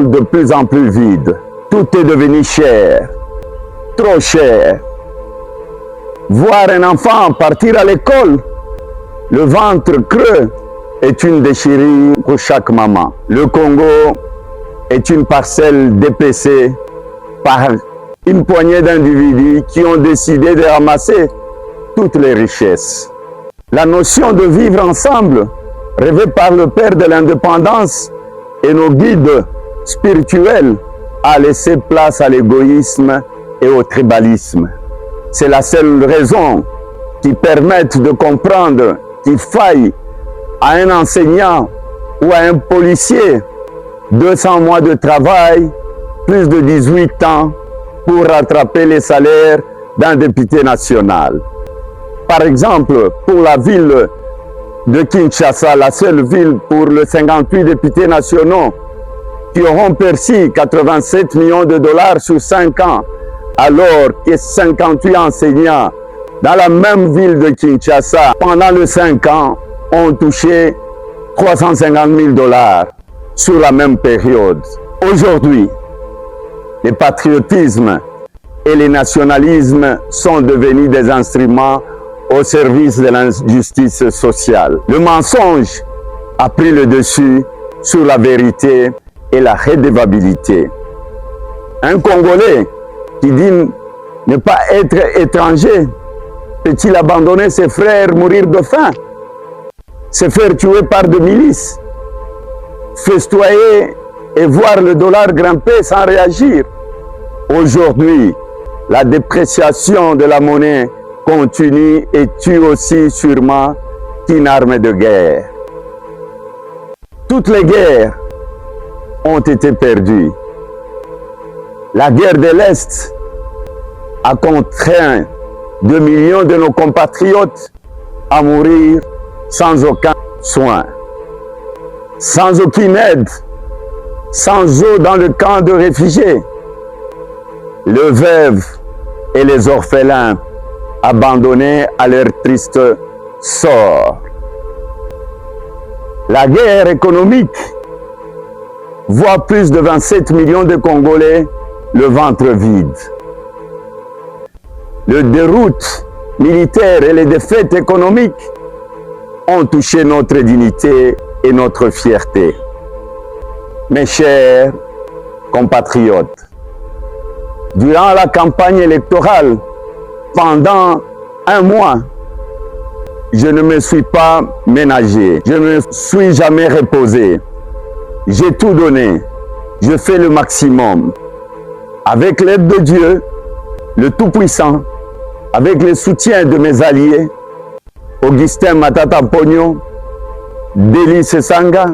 de plus en plus vide. Tout est devenu cher, trop cher. Voir un enfant partir à l'école, le ventre creux, est une déchirure pour chaque maman. Le Congo est une parcelle dépecée par une poignée d'individus qui ont décidé de ramasser toutes les richesses. La notion de vivre ensemble, rêvée par le père de l'indépendance et nos guides spirituels, a laissé place à l'égoïsme et au tribalisme. C'est la seule raison qui permette de comprendre qu'il faille à un enseignant ou à un policier 200 mois de travail, plus de 18 ans pour rattraper les salaires d'un député national. Par exemple, pour la ville de Kinshasa, la seule ville pour les 58 députés nationaux qui auront perçu 87 millions de dollars sur 5 ans, alors que 58 enseignants dans la même ville de Kinshasa, pendant les 5 ans, ont touché 350 000 dollars sur la même période. Aujourd'hui, le patriotisme et le nationalisme sont devenus des instruments au service de la justice sociale. Le mensonge a pris le dessus sur la vérité et la redevabilité. Un Congolais qui dit ne pas être étranger peut-il abandonner ses frères, mourir de faim, se faire tuer par des milices, festoyer et voir le dollar grimper sans réagir? Aujourd'hui, la dépréciation de la monnaie continue et tue aussi sûrement qu'une arme de guerre. Toutes les guerres ont été perdues. La guerre de l'Est a contraint 2 millions de nos compatriotes à mourir sans aucun soin, sans aucune aide, sans eau dans le camp de réfugiés. Les veuves et les orphelins abandonnés à leur triste sort. La guerre économique voit plus de 27 millions de Congolais le ventre vide. Le déroute militaire et les défaites économiques ont touché notre dignité et notre fierté. Mes chers compatriotes, durant la campagne électorale, pendant un mois, je ne me suis pas ménagé, je ne me suis jamais reposé. J'ai tout donné, je fais le maximum. Avec l'aide de Dieu, le Tout-Puissant, avec le soutien de mes alliés, Augustin Matata Pogno, Delis Sanga,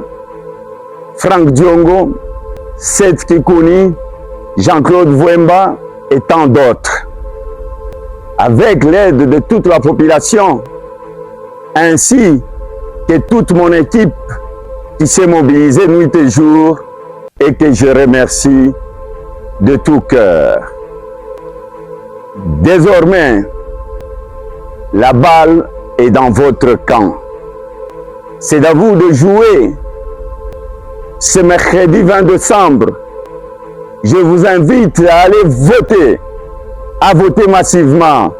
Franck Diongo, Seth Kikouni, Jean-Claude Vouemba et tant d'autres. Avec l'aide de toute la population, ainsi que toute mon équipe qui s'est mobilisée nuit et jour et que je remercie de tout cœur. Désormais, la balle est dans votre camp. C'est à vous de jouer. Ce mercredi 20 décembre, je vous invite à aller voter, à voter massivement.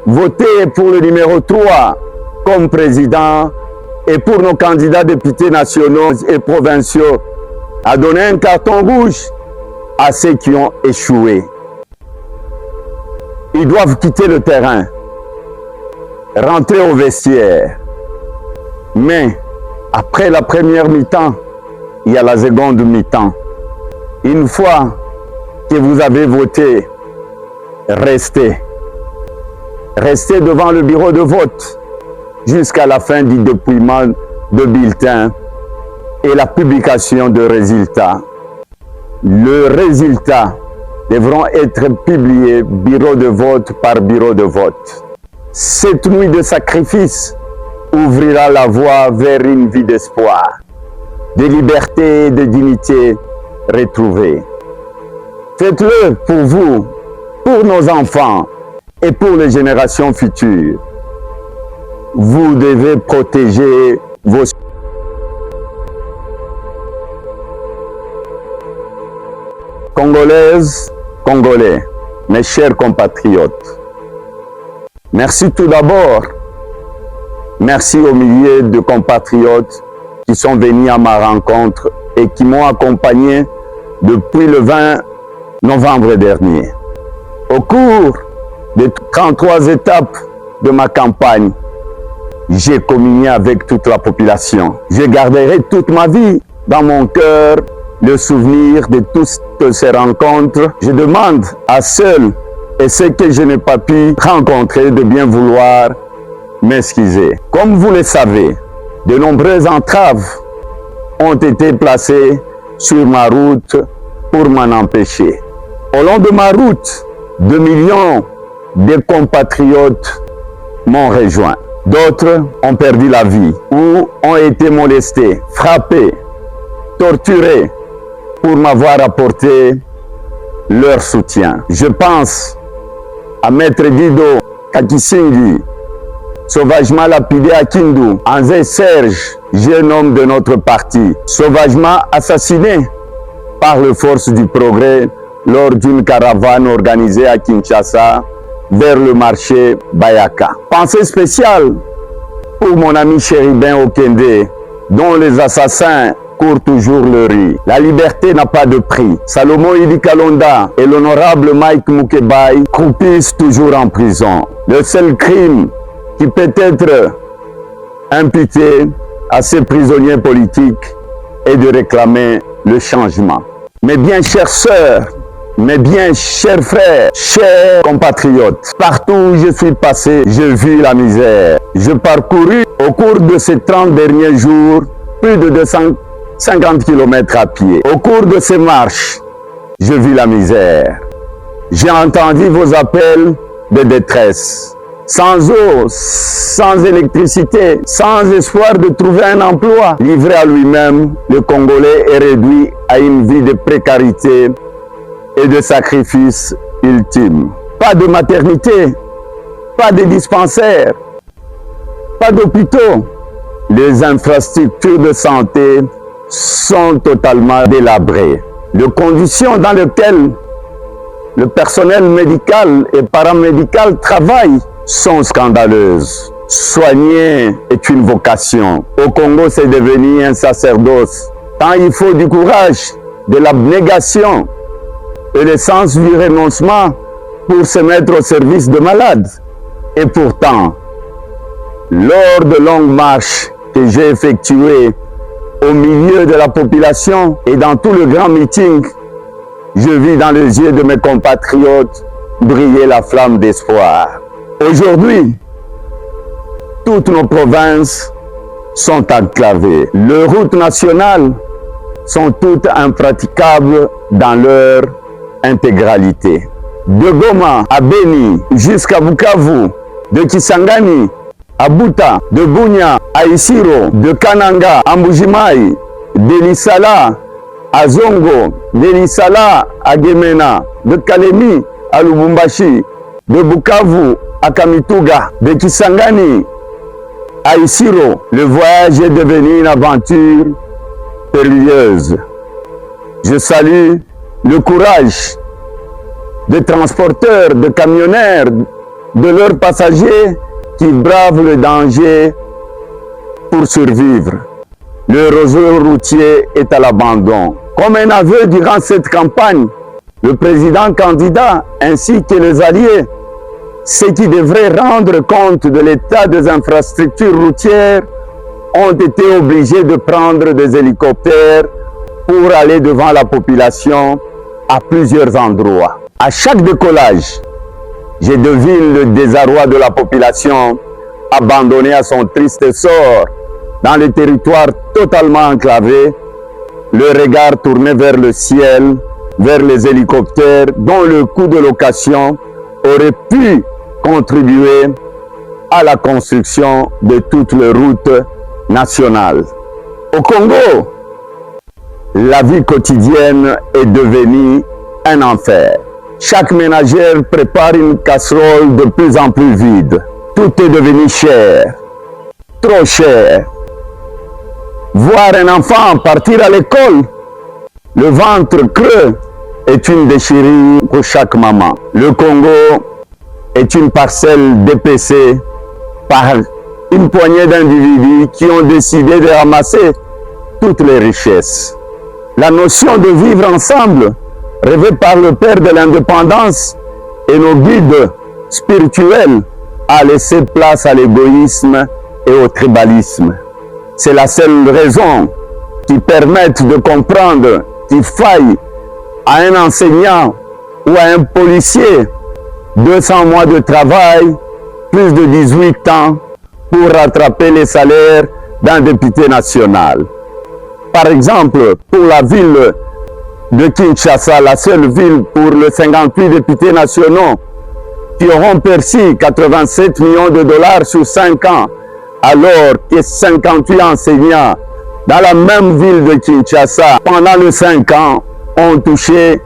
Votez pour le numéro 3 comme président et pour nos candidats députés nationaux et provinciaux, à donner un carton rouge à ceux qui ont échoué. Ils doivent quitter le terrain, rentrer au vestiaire. Mais après la première mi-temps, il y a la seconde mi-temps. Une fois que vous avez voté, restez. Restez devant le bureau de vote jusqu'à la fin du dépouillement de bulletins et la publication de résultats. Le résultat devront être publiés bureau de vote par bureau de vote. Cette nuit de sacrifice ouvrira la voie vers une vie d'espoir, de liberté et de dignité retrouvée. Faites-le pour vous, pour nos enfants et pour les générations futures. Vous devez protéger vos Congolaises, Congolais, mes chers compatriotes, merci tout d'abord. Merci aux milliers de compatriotes qui sont venus à ma rencontre et qui m'ont accompagné depuis le 20 novembre dernier. Au cours des 33 étapes de ma campagne, j'ai communié avec toute la population. Je garderai toute ma vie dans mon cœur le souvenir de toutes ces rencontres. Je demande à ceux et ceux que je n'ai pas pu rencontrer de bien vouloir m'excuser. Comme vous le savez, de nombreuses entraves ont été placées sur ma route pour m'en empêcher. Au long de ma route, 2 millions de compatriotes m'ont rejoint. D'autres ont perdu la vie ou ont été molestés, frappés, torturés pour m'avoir apporté leur soutien. Je pense à Maître Dido Kakisingi, sauvagement lapidé à Kindu, Anzé Serge, jeune homme de notre parti, sauvagement assassiné par les forces du progrès lors d'une caravane organisée à Kinshasa vers le marché Bayaka. Pensée spéciale pour mon ami Chéribin Okende, dont les assassins courent toujours le riz. La liberté n'a pas de prix. Salomon Idi Kalonda et l'honorable Mike Mukebai croupissent toujours en prison. Le seul crime qui peut être imputé à ces prisonniers politiques est de réclamer le changement. Mes bien chères sœurs, mes bien chers frères, chers compatriotes, partout où je suis passé, j'ai vu la misère. J'ai parcouru au cours de ces 30 derniers jours plus de 250 km à pied. Au cours de ces marches, j'ai vu la misère. J'ai entendu vos appels de détresse. Sans eau, sans électricité, sans espoir de trouver un emploi, livré à lui-même, le Congolais est réduit à une vie de précarité et de sacrifice ultime. Pas de maternité, pas de dispensaires, pas d'hôpitaux. Les infrastructures de santé sont totalement délabrées. Les conditions dans lesquelles le personnel médical et paramédical travaillent sont scandaleuses. Soigner est une vocation. Au Congo, c'est devenu un sacerdoce. Tant il faut du courage, de l'abnégation et le sens du renoncement pour se mettre au service de malades. Et pourtant, lors de longues marches que j'ai effectuées au milieu de la population et dans tout le grand meeting, je vis dans les yeux de mes compatriotes briller la flamme d'espoir. Aujourd'hui, toutes nos provinces sont enclavées. Les routes nationales sont toutes impraticables dans leur intégralité. De Goma à Beni jusqu'à Bukavu, de Kisangani à Buta, de Bunia à Isiro, de Kananga à Mbujimai, de Lissala à Zongo, de Lissala à Gemena, de Kalemi à Lubumbashi, de Bukavu à Kamituga, de Kisangani à Isiro. Le voyage est devenu une aventure périlleuse. Je salue le courage des transporteurs, de camionneurs, de leurs passagers qui bravent le danger pour survivre. Le réseau routier est à l'abandon. Comme un aveu durant cette campagne, le président candidat ainsi que les alliés, ceux qui devraient rendre compte de l'état des infrastructures routières, ont été obligés de prendre des hélicoptères pour aller devant la population à plusieurs endroits. À chaque décollage, je devine le désarroi de la population abandonnée à son triste sort dans les territoires totalement enclavés, le regard tourné vers le ciel, vers les hélicoptères dont le coût de location aurait pu contribuer à la construction de toutes les routes nationales. Au Congo, la vie quotidienne est devenue un enfer. Chaque ménagère prépare une casserole de plus en plus vide. Tout est devenu cher, trop cher. Voir un enfant partir à l'école, le ventre creux est une déchirure pour chaque maman. Le Congo est une parcelle dépecée par une poignée d'individus qui ont décidé de ramasser toutes les richesses. La notion de vivre ensemble, rêvée par le père de l'indépendance et nos guides spirituels, a laissé place à l'égoïsme et au tribalisme. C'est la seule raison qui permet de comprendre qu'il faille à un enseignant ou à un policier 200 mois de travail, plus de 18 ans pour rattraper les salaires d'un député national. Par exemple, pour la ville de Kinshasa, la seule ville pour les 58 députés nationaux qui auront perçu 87 millions de dollars sur 5 ans, alors que 58 enseignants dans la même ville de Kinshasa, pendant les 5 ans, ont touché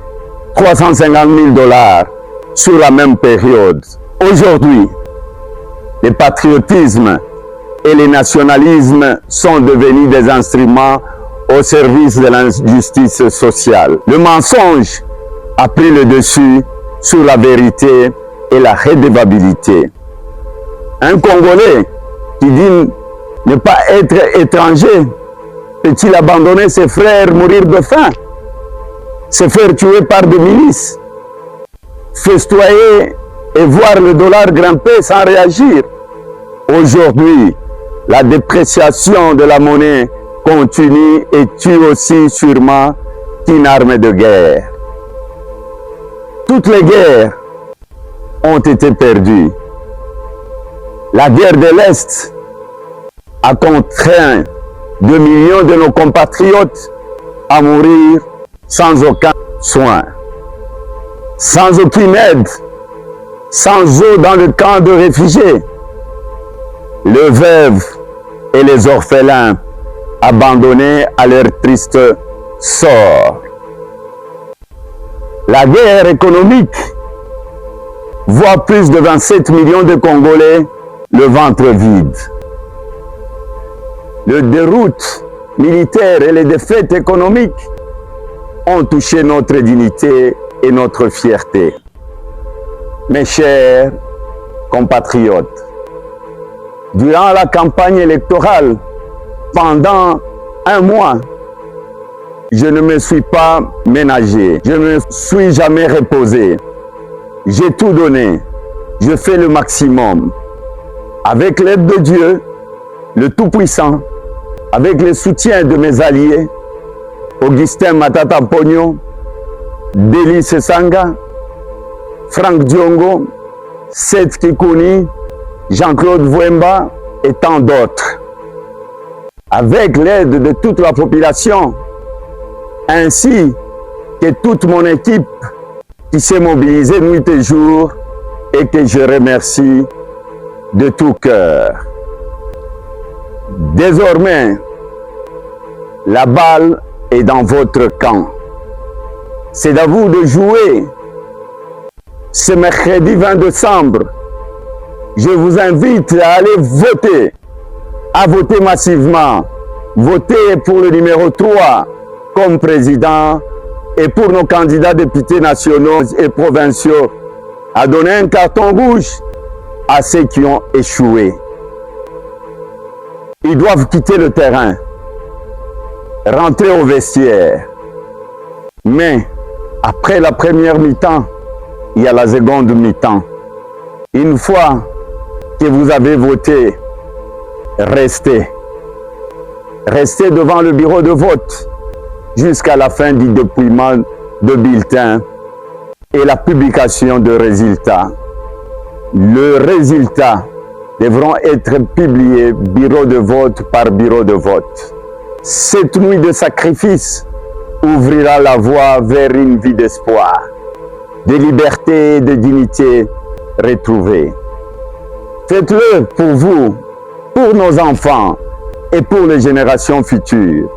350 000 dollars sur la même période. Aujourd'hui, le patriotisme et le nationalisme sont devenus des instruments au service de la justice sociale. Le mensonge a pris le dessus sur la vérité et la redevabilité. Un Congolais qui dit ne pas être étranger peut-il abandonner ses frères mourir de faim, se faire tuer par des milices, festoyer et voir le dollar grimper sans réagir? Aujourd'hui, la dépréciation de la monnaie continue et tue aussi sûrement qu'une arme de guerre. Toutes les guerres ont été perdues. La guerre de l'Est a contraint 2 millions de nos compatriotes à mourir sans aucun soin, sans aucune aide, sans eau dans le camp de réfugiés. Les veuves et les orphelins abandonnés à leur triste sort. La guerre économique voit plus de 27 millions de Congolais le ventre vide. Le déroute militaire et les défaites économiques ont touché notre dignité et notre fierté. Mes chers compatriotes, durant la campagne électorale, pendant un mois, je ne me suis pas ménagé, je ne me suis jamais reposé. J'ai tout donné, je fais le maximum. Avec l'aide de Dieu, le Tout-Puissant, avec le soutien de mes alliés, Augustin Matata Pogno, Délice Sanga, Franck Diongo, Seth Kikouni, Jean-Claude Vouemba et tant d'autres. Avec l'aide de toute la population, ainsi que toute mon équipe qui s'est mobilisée nuit et jour et que je remercie de tout cœur. Désormais, la balle est dans votre camp. C'est à vous de jouer. Ce mercredi 20 décembre, je vous invite à aller voter, à voter massivement. Voter pour le numéro 3 comme président et pour nos candidats députés nationaux et provinciaux, à donner un carton rouge à ceux qui ont échoué. Ils doivent quitter le terrain, rentrer au vestiaire. Mais après la première mi-temps, il y a la seconde mi-temps. Une fois que vous avez voté, restez. Restez devant le bureau de vote jusqu'à la fin du dépouillement de bulletins et la publication de résultats. Le résultat devront être publiés bureau de vote par bureau de vote. Cette nuit de sacrifice ouvrira la voie vers une vie d'espoir, de liberté et de dignité retrouvée. Faites-le pour vous, pour nos enfants et pour les générations futures.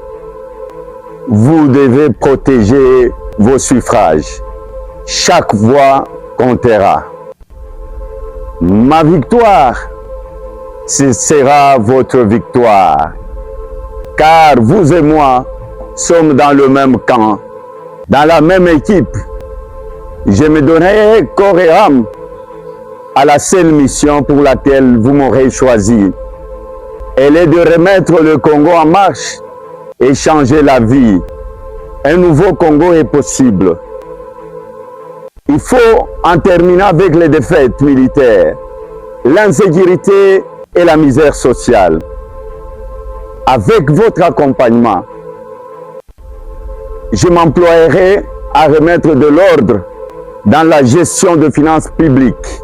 Vous devez protéger vos suffrages. Chaque voix comptera. Ma victoire, ce sera votre victoire. Car vous et moi sommes dans le même camp, dans la même équipe, Je me donnerai corps et âme à la seule mission pour laquelle vous m'aurez choisi. Elle est de remettre le Congo en marche et changer la vie. Un nouveau Congo est possible. Il faut en terminer avec les défaites militaires, l'insécurité et la misère sociale. Avec votre accompagnement, je m'emploierai à remettre de l'ordre dans la gestion de finances publiques,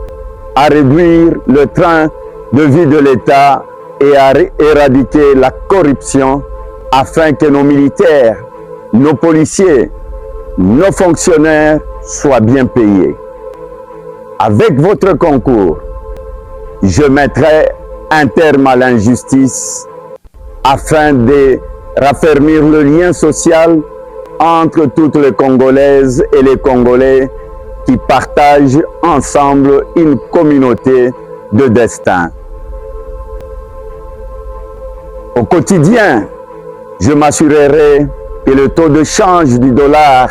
à réduire le train de vie de l'État et à éradiquer la corruption afin que nos militaires, nos policiers, nos fonctionnaires soient bien payés. Avec votre concours, je mettrai un terme à l'injustice afin de raffermir le lien social entre toutes les Congolaises et les Congolais qui partagent ensemble une communauté de destin. Au quotidien, je m'assurerai que le taux de change du dollar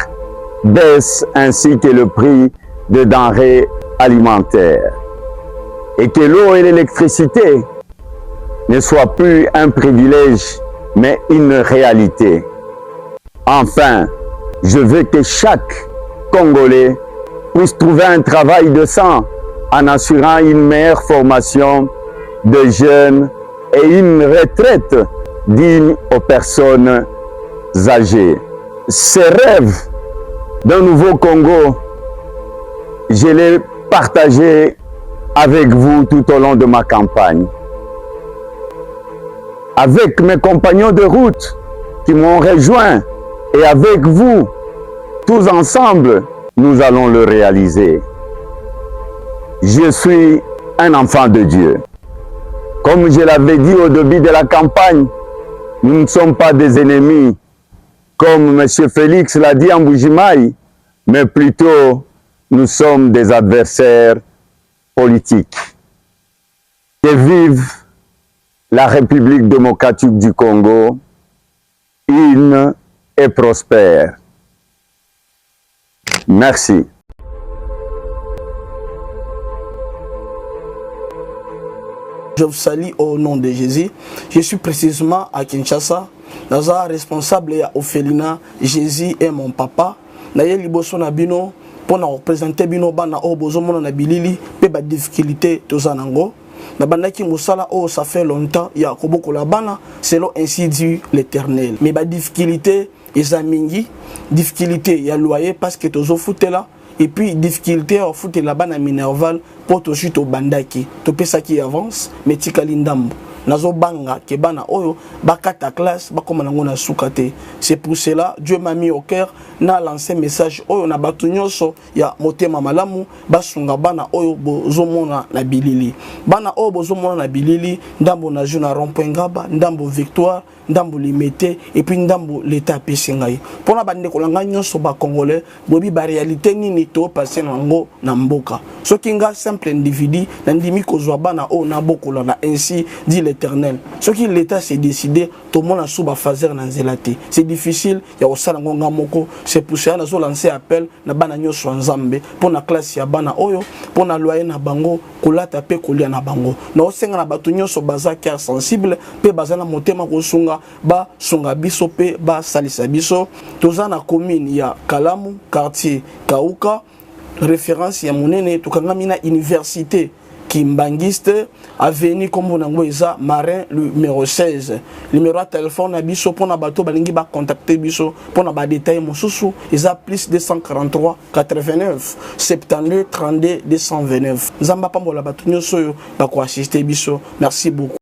baisse ainsi que le prix des denrées alimentaires et que l'eau et l'électricité ne soient plus un privilège mais une réalité. Enfin, je veux que chaque Congolais puisse trouver un travail décent en assurant une meilleure formation de jeunes et une retraite digne aux personnes âgées. Ces rêves d'un nouveau Congo, je les partagé avec vous tout au long de ma campagne. Avec mes compagnons de route qui m'ont rejoint et avec vous, tous ensemble, nous allons le réaliser. Je suis un enfant de Dieu. Comme je l'avais dit au début de la campagne, nous ne sommes pas des ennemis, comme M. Félix l'a dit en Bujimaï, mais plutôt nous sommes des adversaires politiques. Que vive la République démocratique du Congo, une et prospère. Merci. Je vous salue au nom de Jésus. Je suis précisément à Kinshasa. Naza responsable ya Ophelina. Jésus est mon papa. Naye liboso na bino pour na représenter bino bana o bozomona na bilili pe ba difficulté tozanango. Na bandaki musala o ça fait longtemps ya koboko la bana selon ainsi dit l'Éternel. Mais ba difficulté ezamingi, difficulté ya loyer parce que tozo foutela. Et puis, difficulté à foutre la banane minerval pour tout suite au bandaki. Tout ça qui avance, mais tikalindambo. Nazo banga ke bana oyo bakata classe bakoma nango na sukate. C'est pour cela Dieu m'a mis au cœur na lancé message oyo na batu nyonso ya motema malamu basunga bana oyo bozomona na bilili. Bana oyo bozomona na bilili ndambo na juna rond-point Ngaba, ndambo Victoire, ndambo Limité et puis ndambo l'état pesingai. Pona bande kolanga nyonso ba congolais bobi ba réalité nini to passer nango na mboka. Soki nga simple individu na ndimi kozwa bana oyo na bokola na ainsi dit l'Éternel. Ce qui l'État s'est décidé, tout le monde a souba fazer na zelate. C'est difficile, il y a aussi un moko. C'est pour ça que nous lancé appel na bana nyoso nzambe pour na classe ya bana oyo, pour na loyer na bango, kolata pe kolia na bango. Na osenga na batu nyoso baza cœur sensible, pe baza na motema ko sunga ba sunga biso pe ba salisa biso. Toza na commune ya Kalamu, quartier Kauka, référence ya monene tukangami na université Kimbangiste, avenue comme Eza, Marin, numéro 16. Numéro de téléphone, biso pour na bateau, balingi ba contacter biso pour na ba détail mosusu, Eza plus 243 89 72 32 229. Zamba pambo la bateau nyoso ba ko assister biso. Merci beaucoup.